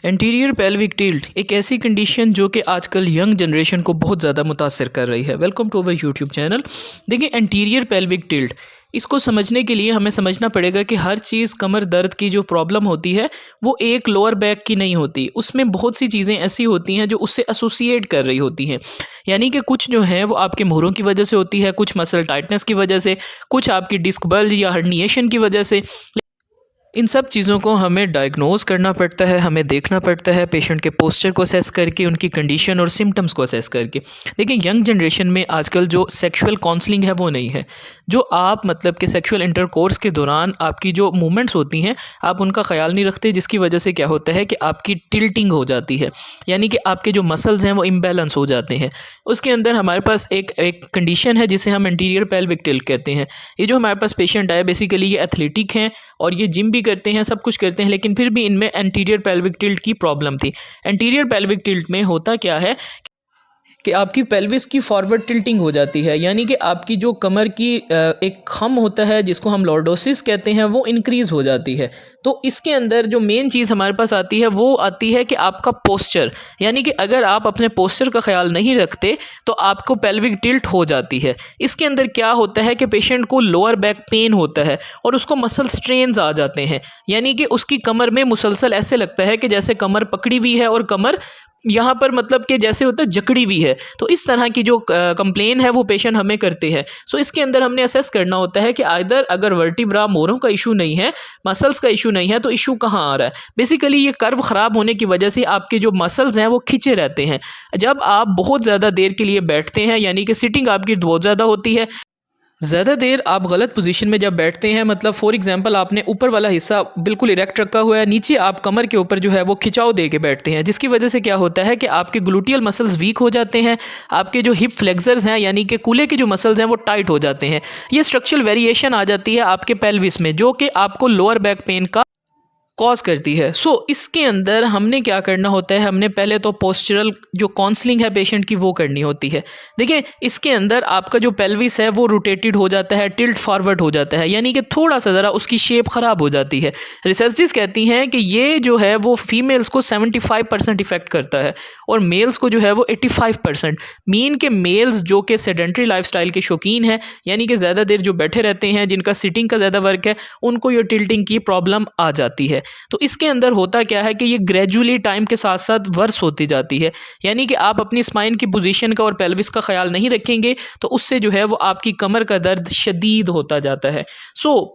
Anterior pelvic tilt एक ऐसी condition जो कि आजकल यंग जनरेशन को बहुत ज़्यादा मुतासर कर रही है। Welcome to our YouTube channel. देखिए, एंटीरियर पेल्विक टिल्ट इसको समझने के लिए हमें समझना पड़ेगा कि हर चीज़ कमर दर्द की जो प्रॉब्लम होती है वो एक लोअर बैक की नहीं होती, उसमें बहुत सी चीज़ें ऐसी होती हैं जो उससे एसोसिएट कर रही होती हैं। यानी कि कुछ जो है वो आपके मुहरों की वजह से होती है, कुछ मसल टाइटनेस की वजह से, कुछ आपकी डिस्क बल्ज या हर्निएशन की वजह से। इन सब चीज़ों को हमें डायग्नोज़ करना पड़ता है, हमें देखना पड़ता है पेशेंट के पोस्चर को असेस करके, उनकी कंडीशन और सिम्टम्स को असेस करके। देखिए, यंग जनरेशन में आजकल जो सेक्सुअल काउंसलिंग है वो नहीं है। जो आप मतलब कि सेक्सुअल इंटरकोर्स के दौरान आपकी जो मूवमेंट्स होती हैं आप उनका ख्याल नहीं रखते, जिसकी वजह से क्या होता है कि आपकी टिल्टिंग हो जाती है, यानी कि आपके जो मसल्स हैं वो इम्बैलेंस हो जाते हैं। उसके अंदर हमारे पास एक कंडीशन है जिसे हम एंटीरियर पेल्विक टिल्ट कहते हैं। ये जो हमारे पास पेशेंट आए बेसिकली ये एथलेटिक हैं और ये जिम भी करते हैं, सब कुछ करते हैं, लेकिन फिर भी इनमें एंटीरियर पेल्विक टिल्ट की प्रॉब्लम थी। एंटीरियर पेल्विक टिल्ट में होता क्या है कि आपकी पेल्विस की फॉरवर्ड टिल्टिंग हो जाती है, यानी कि आपकी जो कमर की एक खम होता है जिसको हम लॉर्डोसिस कहते हैं वो इंक्रीज़ हो जाती है। तो इसके अंदर जो मेन चीज़ हमारे पास आती है वो आती है कि आपका पोस्चर, यानी कि अगर आप अपने पोस्चर का ख्याल नहीं रखते तो आपको पेल्विक टिल्ट हो जाती है। इसके अंदर क्या होता है कि पेशेंट को लोअर बैक पेन होता है और उसको मसल स्ट्रेन्स आ जाते हैं, यानी कि उसकी कमर में मुसलसल ऐसे लगता है कि जैसे कमर पकड़ी हुई है और कमर यहाँ पर मतलब कि जैसे होता है जकड़ी हुई है। तो इस तरह की जो कंप्लेन है वो पेशेंट हमें करते हैं। सो इसके अंदर हमने असेस करना होता है कि आइदर अगर वर्टिब्रा मोरों का इशू नहीं है, मसल्स का इशू नहीं है, तो इशू कहाँ आ रहा है। बेसिकली ये कर्व ख़राब होने की वजह से आपके जो मसल्स हैं वो खिंचे रहते हैं। जब आप बहुत ज़्यादा देर के लिए बैठते हैं, यानी कि सिटिंग आपकी बहुत ज़्यादा होती है, ज़्यादा देर आप गलत पोजीशन में जब बैठते हैं, मतलब फॉर एग्जांपल आपने ऊपर वाला हिस्सा बिल्कुल इरेक्ट रखा हुआ है, नीचे आप कमर के ऊपर जो है वो खिंचाव दे के बैठते हैं, जिसकी वजह से क्या होता है कि आपके ग्लूटियल मसल्स वीक हो जाते हैं, आपके जो हिप फ्लेक्सर्स हैं यानी कि कूल्हे के जो मसल्स हैं वो टाइट हो जाते हैं। ये स्ट्रक्चरल वेरिएशन आ जाती है आपके पेल्विस में, जो कि आपको लोअर बैक पेन का कॉज करती है। इसके अंदर हमने क्या करना होता है, हमने पहले तो पोस्चरल जो काउंसलिंग है पेशेंट की वो करनी होती है। देखिए, इसके अंदर आपका जो पेल्विस है वो रोटेटेड हो जाता है, टिल्ट फॉरवर्ड हो जाता है, यानी कि थोड़ा सा ज़रा उसकी शेप ख़राब हो जाती है। रिसर्चेस कहती हैं कि ये जो है वो फीमेल्स को 75% इफेक्ट करता है और मेल्स को जो है वो 85%। मीन के मेल्स जो कि सेडेंट्री लाइफस्टाइल के शौकीन हैं, यानी कि ज़्यादा देर जो बैठे रहते हैं, जिनका सिटिंग का ज़्यादा वर्क है, उनको ये टिल्टिंग की प्रॉब्लम आ जाती है। तो इसके अंदर होता क्या है कि ये ग्रेजुअली टाइम के साथ साथ वर्स होती जाती है, यानी कि आप अपनी स्पाइन की पोजीशन का और पेल्विस का ख्याल नहीं रखेंगे तो उससे जो है वो आपकी कमर का दर्द शदीद होता जाता है।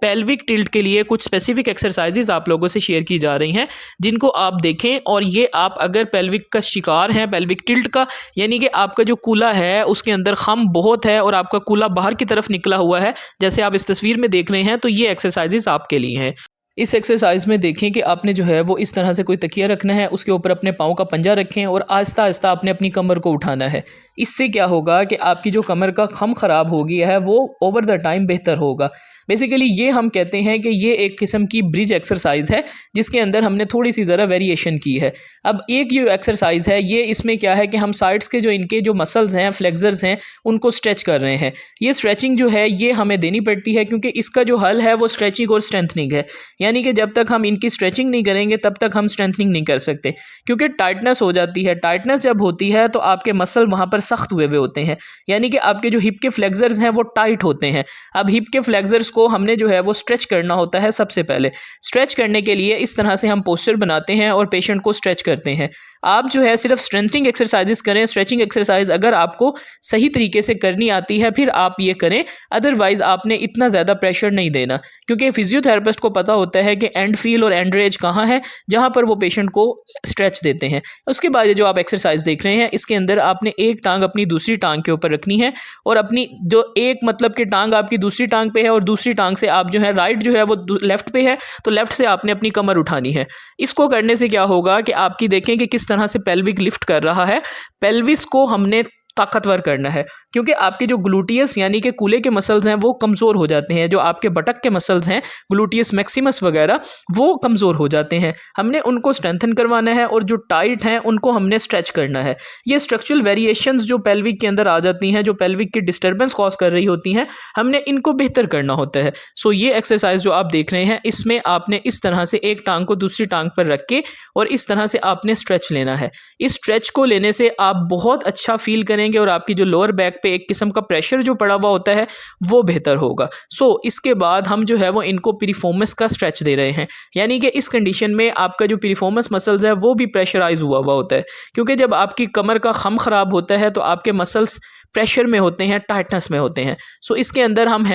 पेल्विक टिल्ट के लिए कुछ स्पेसिफिक एक्सरसाइजेज आप लोगों से शेयर की जा रही हैं, जिनको आप देखें। और ये आप अगर पेल्विक का शिकार हैं, पेल्विक टिल्ट का, यानी कि आपका जो कूला है उसके अंदर खम बहुत है और आपका कूला बाहर की तरफ निकला हुआ है, जैसे आप इस तस्वीर में देख रहे हैं, तो ये एक्सरसाइजेज आपके लिए हैं। इस एक्सरसाइज में देखें कि आपने जो है वो इस तरह से कोई तकिया रखना है, उसके ऊपर अपने पाँव का पंजा रखें और आहिस्ता आहिस्ता आपने अपनी कमर को उठाना है। इससे क्या होगा कि आपकी जो कमर का खम ख़राब हो गया है वो ओवर द टाइम बेहतर होगा। बेसिकली ये हम कहते हैं कि ये एक किस्म की ब्रिज एक्सरसाइज है जिसके अंदर हमने थोड़ी सी ज़रा वेरिएशन की है। अब एक जो एक्सरसाइज है ये इसमें क्या है कि हम साइड्स के जो इनके जो मसल्स हैं, फ्लेक्सर्स हैं, उनको स्ट्रेच कर रहे हैं। ये स्ट्रेचिंग जो है ये हमें देनी पड़ती है क्योंकि इसका जो हल है वो स्ट्रेचिंग और स्ट्रेंथनिंग है, यानी कि जब तक हम इनकी स्ट्रेचिंग नहीं करेंगे तब तक हम स्ट्रेंथनिंग नहीं कर सकते, क्योंकि टाइटनेस हो जाती है। टाइटनेस जब होती है तो आपके मसल वहाँ पर सख्त हुए हुए होते हैं, यानी कि आपके जो हिप के फ्लेक्सर्स हैं वो टाइट होते हैं। अब हिप के फ्लेक्सर्स को हमने जो है वो स्ट्रेच करना होता है। सबसे पहले स्ट्रेच करने के लिए इस तरह से हम पोस्चर बनाते हैं और पेशेंट को स्ट्रेच करते हैं। आप जो है सिर्फ स्ट्रेंथनिंग एक्सरसाइजेस करें, स्ट्रेचिंग एक्सरसाइज अगर आपको सही तरीके से करनी आती है फिर आप ये करें, अदरवाइज आपने इतना ज़्यादा प्रेशर नहीं देना, क्योंकि फिजियोथेरेपिस्ट को पता होता है कि एंड फील और एंड रेज कहाँ है जहाँ पर वो पेशेंट को स्ट्रेच देते हैं। उसके बाद जो आप एक्सरसाइज देख रहे हैं इसके अंदर आपने एक टांग अपनी दूसरी टांग के ऊपर रखनी है और अपनी जो एक मतलब कि टांग आपकी दूसरी टांग पे है और दूसरी टांग से आप जो है राइट जो है वो लेफ्ट पे है, तो लेफ्ट से आपने अपनी कमर उठानी है। इसको करने से क्या होगा कि आपकी देखें कि किस तरह से पेल्विक लिफ्ट कर रहा है। पेल्विस को हमने ताकतवर करना है। क्योंकि आपके जो ग्लूटियस यानी कि कूल्हे के मसल्स हैं वो कमज़ोर हो जाते हैं, जो आपके बटक के मसल्स हैं ग्लूटियस मैक्सिमस वगैरह वो कमज़ोर हो जाते हैं। हमने उनको स्ट्रेंथन करवाना है और जो टाइट हैं उनको हमने स्ट्रेच करना है। ये स्ट्रक्चरल वेरिएशंस जो पेल्विक के अंदर आ जाती हैं, जो पेल्विक की डिस्टर्बेंस कॉज कर रही होती हैं, हमने इनको बेहतर करना होता है। सो ये एक्सरसाइज जो आप देख रहे हैं इसमें आपने इस तरह से एक टांग को दूसरी टांग पर रख के और इस तरह से आपने स्ट्रेच लेना है। इस स्ट्रेच को लेने से आप बहुत अच्छा फील करेंगे और आपकी जो लोअर बैक पे एक किस्म का प्रेशर जो पड़ा हुआ होता है वो बेहतर होगा। सो इसके बाद हम जो है वो इनको पिरिफॉर्मिस का स्ट्रेच दे रहे हैं, यानी कि इस कंडीशन में आपका जो पिरिफॉर्मिस मसल्स है वो भी प्रेशराइज हुआ हुआ होता है, क्योंकि जब आपकी कमर का खम ख़राब होता है तो आपके मसल्स प्रेशर में होते हैं, टाइटनेस में होते हैं। सो इसके अंदर हम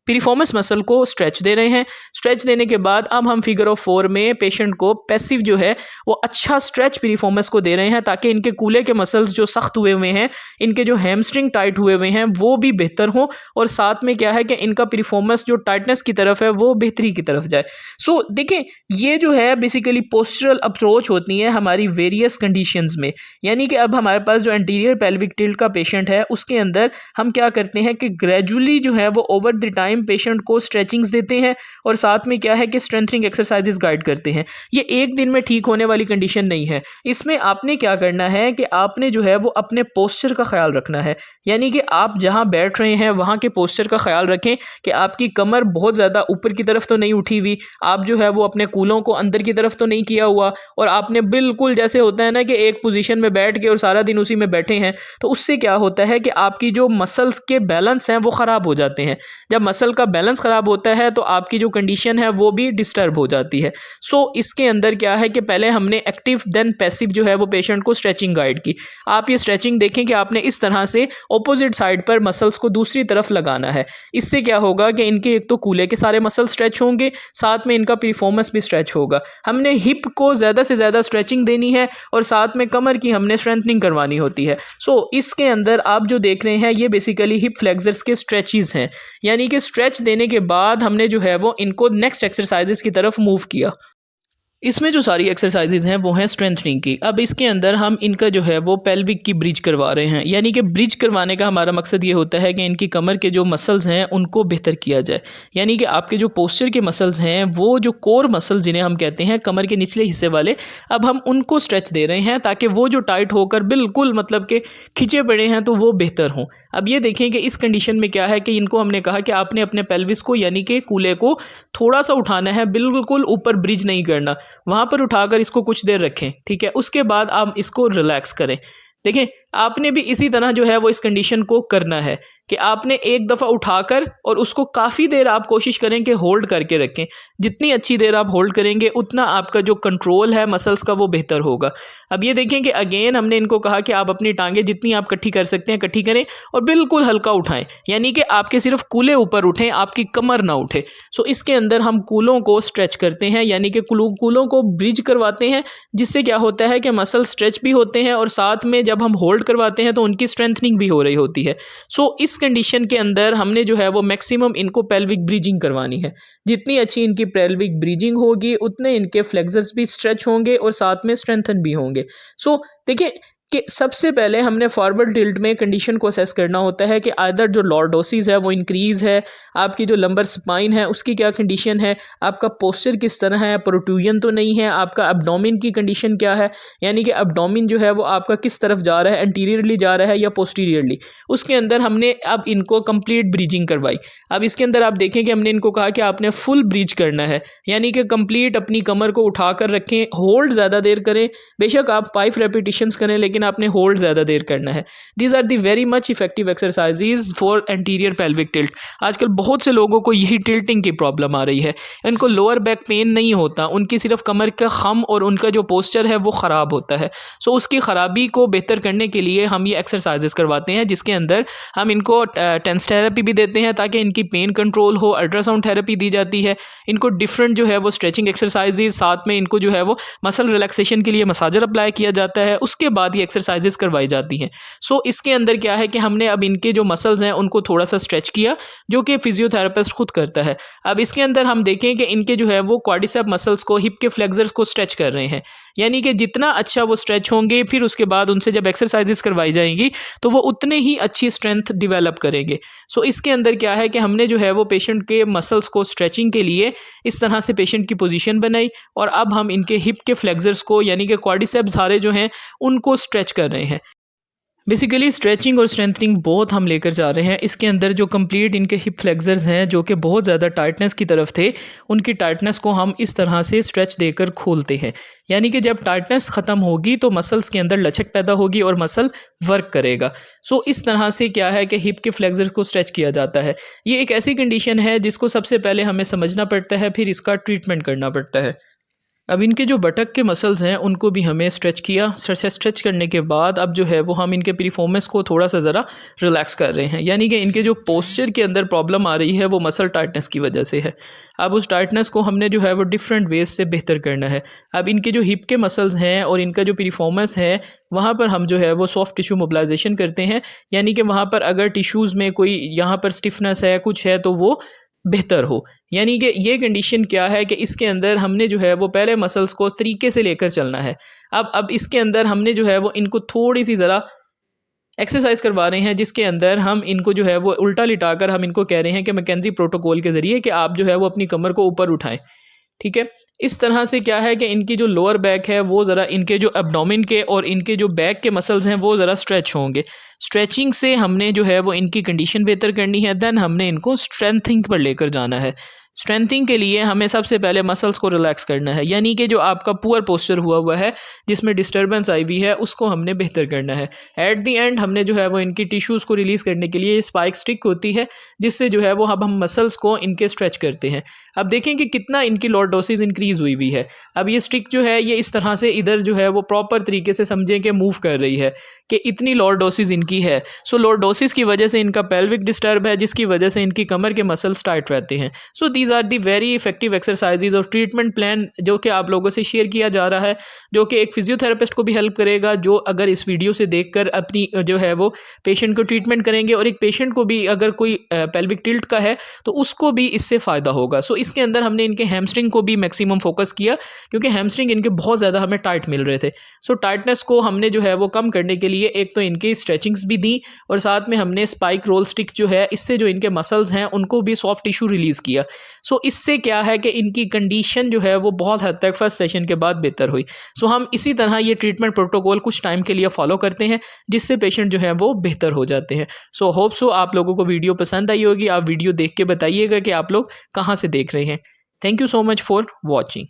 पिरिफॉर्मिस मसल को स्ट्रेच दे रहे हैं। स्ट्रेच देने के बाद अब हम फिगर ऑफ 4 में पेशेंट को पैसिव जो है वो अच्छा स्ट्रेच पिरिफॉर्मिस को दे रहे हैं, ताकि इनके कूल्हे के मसल्स जो सख्त हुए हुए हैं, इनके जो हैमस्ट्रिंग टाइट हुए हुए हैं वो भी बेहतर हों, और साथ में क्या है कि इनका पिरिफॉर्मिस जो टाइटनेस की तरफ है वो बेहतरी की तरफ जाए। सो देखें, ये जो है बेसिकली पोस्चरल अप्रोच होती है हमारी वेरियस कंडीशंस में। यानी कि अब हमारे पास जो एंटीरियर पेल्विक टिल्ट का पेशेंट है उसके अंदर हम क्या करते हैं कि ग्रेजुअली जो है वो ओवर द टाइम पेशेंट को स्ट्रेचिंग्स देते हैं और साथ में क्या है कि स्ट्रेंथनिंग एक्सरसाइजेस गाइड करते हैं। ये एक दिन में ठीक होने वाली कंडीशन नहीं है। इसमें आपने क्या करना है कि आपने जो है वो अपने पोस्चर का ख्याल रखना है, यानी कि आप जहां बैठ रहे हैं वहां के पोस्चर का ख्याल रखें कि आपकी कमर बहुत ज़्यादा ऊपर की तरफ तो नहीं उठी हुई, आप जो है वो अपने कूलों को अंदर की तरफ तो नहीं किया हुआ, और आपने बिल्कुल जैसे होता है ना कि एक पोजीशन में बैठ के और सारा दिन उसी में बैठे हैं, तो उससे क्या होता है कि आपकी जो मसल्स के बैलेंस हैं वो ख़राब हो जाते हैं। जब मसल का बैलेंस ख़राब होता है तो आपकी जो कंडीशन है वो भी डिस्टर्ब हो जाती है। सो इसके अंदर क्या है कि पहले हमने एक्टिव देन पैसिव जो है वो पेशेंट को स्ट्रेचिंग गाइड की। आप ये स्ट्रेचिंग देखें कि आपने इस तरह से ऑपोजिट साइड पर मसल्स को दूसरी तरफ लगाना है। इससे क्या होगा कि इनके एक तो कूल्हे के सारे मसल स्ट्रेच होंगे, साथ में इनका परफॉर्मेंस भी स्ट्रेच होगा। हमने हिप को ज़्यादा से ज़्यादा स्ट्रेचिंग देनी है और साथ में कमर की हमने स्ट्रेंथनिंग करवानी होती है। सो इसके अंदर आप जो देख रहे हैं ये बेसिकली हिप फ्लेक्सर्स के स्ट्रेचेस हैं, यानी कि स्ट्रेच देने के बाद हमने जो है वो इनको नेक्स्ट एक्सरसाइजेस की तरफ मूव किया। इसमें जो सारी एक्सरसाइजेज हैं वो हैं स्ट्रेंथनिंग की। अब इसके अंदर हम इनका जो है वो पेल्विक की ब्रिज करवा रहे हैं, यानी कि ब्रिज करवाने का हमारा मकसद ये होता है कि इनकी कमर के जो मसल्स हैं उनको बेहतर किया जाए। यानी कि आपके जो पोस्चर के मसल्स हैं वो जो कोर मसल्स जिन्हें हम कहते हैं कमर के निचले हिस्से वाले, अब हम उनको स्ट्रेच दे रहे हैं ताकि वो जो टाइट होकर बिल्कुल मतलब कि खिंचे पड़े हैं तो वो बेहतर हों। अब ये देखें कि इस कंडीशन में क्या है कि इनको हमने कहा कि आपने अपने पेल्विस को यानी कि कूल्हे को थोड़ा सा उठाना है, बिल्कुल ऊपर ब्रिज नहीं करना, वहाँ पर उठाकर इसको कुछ देर रखें, ठीक है। उसके बाद आप इसको रिलैक्स करें। देखें, आपने भी इसी तरह जो है वो इस कंडीशन को करना है कि आपने एक दफ़ा उठाकर और उसको काफ़ी देर आप कोशिश करें कि होल्ड करके रखें। जितनी अच्छी देर आप होल्ड करेंगे उतना आपका जो कंट्रोल है मसल्स का वो बेहतर होगा। अब ये देखें कि अगेन हमने इनको कहा कि आप अपनी टांगें जितनी आप इकट्ठी कर सकते हैं इकट्ठी करें और बिल्कुल हल्का उठाएं, यानी कि आपके सिर्फ कूल्हे ऊपर उठें, आपकी कमर ना उठे। सो इसके अंदर हम कूलों को स्ट्रेच करते हैं, यानी कि कूलों को ब्रिज करवाते हैं, जिससे क्या होता है कि मसल स्ट्रेच भी होते हैं और साथ में जब हम होल्ड करवाते हैं तो उनकी स्ट्रेंथनिंग भी हो रही होती है। सो इस कंडीशन के अंदर हमने जो है वो मैक्सिमम इनको पेल्विक ब्रीजिंग करवानी है। जितनी अच्छी इनकी पेल्विक ब्रीजिंग होगी उतने इनके फ्लेक्सर्स भी स्ट्रेच होंगे और साथ में स्ट्रेंथन भी होंगे। सो देखिए कि सबसे पहले हमने फॉरवर्ड टिल्ट में कंडीशन को असेस करना होता है कि आदर जो लॉर्डोसिस है वो इंक्रीज़ है, आपकी जो लंबर स्पाइन है उसकी क्या कंडीशन है, आपका पोस्चर किस तरह है, प्रोट्रूजन तो नहीं है, आपका एब्डोमिन की कंडीशन क्या है, यानी कि एब्डोमिन जो है वो आपका किस तरफ जा रहा है, एंटीरियरली जा रहा है या पोस्टीरियरली। उसके अंदर हमने अब इनको कंप्लीट ब्रीजिंग करवाई। अब इसके अंदर आप देखें कि हमने इनको कहा कि आपने फुल ब्रीज करना है, यानी कि कंप्लीट अपनी कमर को उठा कर रखें, होल्ड ज़्यादा देर करें। बेशक आप 5 रेपिटेशंस करें लेकिन आपने होल्ड ज़्यादा देर करना है। These are the very much effective exercises for anterior pelvic tilt. आजकल बहुत से लोगों को यही टिल्टिंग की प्रॉब्लम आ रही है, इनको लोअर बैक पेन नहीं होता, उनकी सिर्फ कमर का खम और उनका जो पोस्चर है वो ख़राब होता है। सो उसकी ख़राबी को बेहतर करने के लिए हम ये एक्सरसाइजेस करवाते हैं, जिसके अंदर हम इनको टेंस थेरेपी भी देते हैं ताकि इनकी पेन कंट्रोल हो, अल्ट्रासाउंड थेरेपी दी जाती है, इनको डिफरेंट जो है वो स्ट्रेचिंग एक्सरसाइजेज, साथ में इनको जो है वो मसल रिलैक्सेशन के लिए मसाजर अप्लाई किया जाता है। उसके बाद ये एक्सरसाइजेस करवाई जाती हैं। सो इसके अंदर क्या है कि हमने अब इनके जो मसल्स हैं उनको थोड़ा सा स्ट्रेच किया, जो कि फिजियोथेरेपिस्ट खुद करता है। अब इसके अंदर हम देखें कि इनके जो है वो क्वाड्रिसेप मसल्स को, हिप के फ्लेक्सर्स को स्ट्रेच कर रहे हैं, यानी कि जितना अच्छा वो स्ट्रेच होंगे फिर उसके बाद उनसे जब एक्सरसाइजेस करवाई जाएंगी तो वो उतने ही अच्छी स्ट्रेंथ डेवलप करेंगे। सो इसके अंदर क्या है कि हमने जो है वो पेशेंट के मसल्स को स्ट्रेचिंग के लिए इस तरह से पेशेंट की पोजीशन बनाई, और अब हम इनके हिप के फ्लेक्सर्स को यानी कि क्वाड्रिसेप सारे जो हैं उनको स्ट्रेच कर रहे हैं। बेसिकली स्ट्रेचिंग और स्ट्रेंथनिंग बहुत हम लेकर जा रहे हैं। इसके अंदर जो कंप्लीट इनके हिप फ्लेक्सर्स हैं जो कि बहुत ज़्यादा टाइटनेस की तरफ थे, उनकी टाइटनेस को हम इस तरह से स्ट्रेच देकर खोलते हैं, यानी कि जब टाइटनेस ख़त्म होगी तो मसल्स के अंदर लचक पैदा होगी और मसल वर्क करेगा। सो इस तरह से क्या है कि हिप के फ्लेक्सर्स को स्ट्रेच किया जाता है। ये एक ऐसी कंडीशन है जिसको सबसे पहले हमें समझना पड़ता है, फिर इसका ट्रीटमेंट करना पड़ता है। अब इनके जो बटक के मसल्स हैं उनको भी हमें स्ट्रेच किया। स्ट्रेच करने के बाद अब जो है वो हम इनके परफॉर्मेंस को थोड़ा सा ज़रा रिलैक्स कर रहे हैं, यानी कि इनके जो पोस्चर के अंदर प्रॉब्लम आ रही है वो मसल टाइटनेस की वजह से है। अब उस टाइटनेस को हमने जो है वो डिफरेंट वेज से बेहतर करना है। अब इनके जो हिप के मसल्स हैं और इनका जो परफॉर्मेंस है वहाँ पर हम जो है वो सॉफ्ट टिश्यू मोबिलाइजेशन करते हैं, यानी कि वहाँ पर अगर टिश्यूज़ में कोई यहाँ पर स्टिफनेस है, कुछ है, तो वो बेहतर हो। यानी कि ये कंडीशन क्या है कि इसके अंदर हमने जो है वो पहले मसल्स को उस तरीके से लेकर चलना है। अब इसके अंदर हमने जो है वो इनको थोड़ी सी ज़रा एक्सरसाइज करवा रहे हैं, जिसके अंदर हम इनको जो है वो उल्टा लिटाकर हम इनको कह रहे हैं कि मैकेंजी प्रोटोकॉल के ज़रिए कि आप जो है वो अपनी कमर को ऊपर उठाएं। ठीक है, इस तरह से क्या है कि इनकी जो लोअर बैक है वो ज़रा, इनके जो एब्डोमेन के और इनके जो बैक के मसल्स हैं वो ज़रा स्ट्रेच होंगे। स्ट्रेचिंग से हमने जो है वो इनकी कंडीशन बेहतर करनी है, देन हमने इनको स्ट्रेंथिंग पर लेकर जाना है। स्ट्रेंथिंग के लिए हमें सबसे पहले मसल्स को रिलैक्स करना है, यानी कि जो आपका पुअर पोस्चर हुआ है जिसमें डिस्टर्बेंस आई हुई है उसको हमने बेहतर करना है। एट द एंड हमने जो है वो इनकी टिश्यूज़ को रिलीज़ करने के लिए स्पाइक स्टिक होती है, जिससे जो है वो अब हम मसल्स को इनके स्ट्रेच करते हैं। अब देखें कि कितना इनकी लॉर्डोसिस इंक्रीज़ हुई है। अब ये स्टिक जो है ये इस तरह से इधर जो है वो प्रॉपर तरीके से समझें कि मूव कर रही है कि इतनी लॉर्डोसिस इनकी है। सो लॉर्डोसिस की वजह से इनका पेल्विक डिस्टर्ब है, जिसकी वजह से इनकी कमर के मसल्स टाइट रहते हैं। So these are the very effective exercises और ट्रीटमेंट प्लान जो कि आप लोगों से शेयर किया जा रहा है, जो कि एक फिजियोथेरेपिस्ट को भी हेल्प करेगा, जो अगर इस वीडियो से देखकर अपनी जो है वो पेशेंट को ट्रीटमेंट करेंगे, और एक पेशेंट को भी अगर कोई पेल्विक टिल्ट का है तो उसको भी इससे फ़ायदा होगा। सो इसके अंदर हमने इनके हैमस्ट्रिंग को भी मैक्सिमम फोकस किया, क्योंकि हैमस्ट्रिंग इनके बहुत ज़्यादा हमें टाइट मिल रहे थे। सो टाइटनेस को हमने जो है वो कम करने के लिए एक तो इनकी स्ट्रेचिंग्स भी दी, और साथ में हमने स्पाइक रोल स्टिक जो है इससे जो इनके मसल्स हैं उनको भी सॉफ्ट टिश्यू रिलीज़ किया। सो इससे क्या है कि इनकी कंडीशन जो है वो बहुत हद तक फर्स्ट सेशन के बाद बेहतर हुई। सो हम इसी तरह ये ट्रीटमेंट प्रोटोकॉल कुछ टाइम के लिए फॉलो करते हैं, जिससे पेशेंट जो है वो बेहतर हो जाते हैं। सो होप सो आप लोगों को वीडियो पसंद आई होगी। आप वीडियो देख के बताइएगा कि आप लोग कहाँ से देख रहे हैं। Thank you so much for watching.